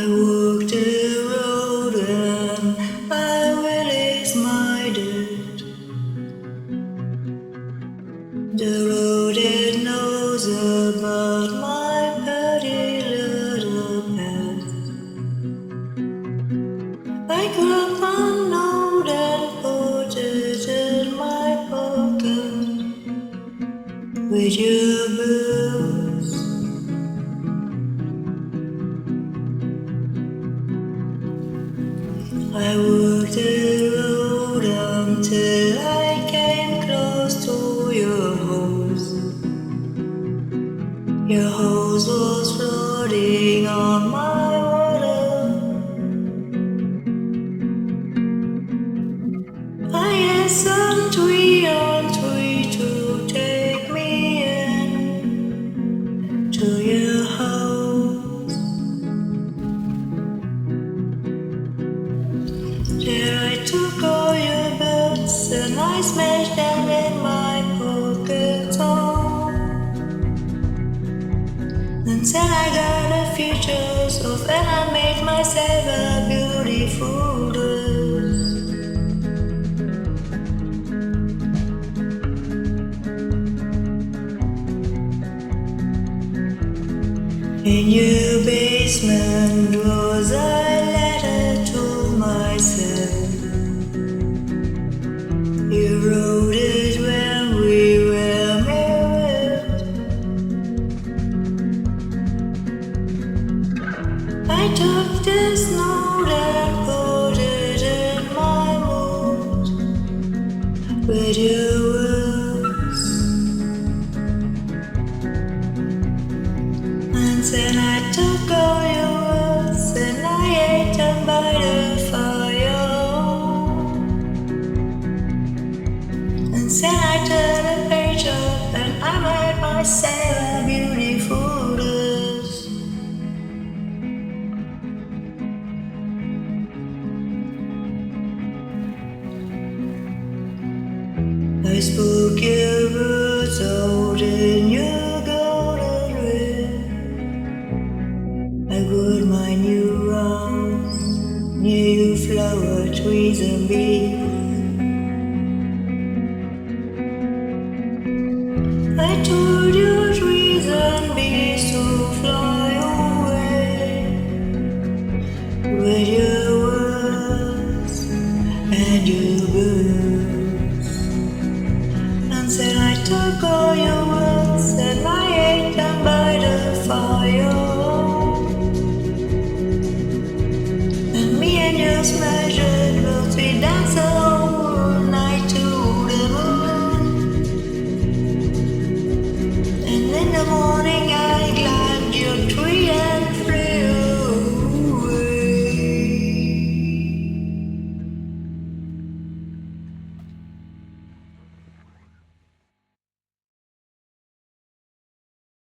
I walk the road and I release my dirt. The road it knows about my petty little past. I grab one note and put it in my pocket with your boots. I walked the road until I came close to your house. Your house was floating on my water. I asked tree on tree to take me in to your house. There I took all your books and I smashed them in my pocket. And then I got the futures of and I made myself a beautiful dress. In your basement was a letter to myself. You wrote it when we were married. I took this note and put it in my mood with your words. And then I took all your words and I ate them by the fire. And then I turned the page up and I made myself a beautiful dress. I spoke your words out in your golden ring. I put my new house near your flower trees and bees. I told your trees and bees to fly away with your words and your birds. And then I took all your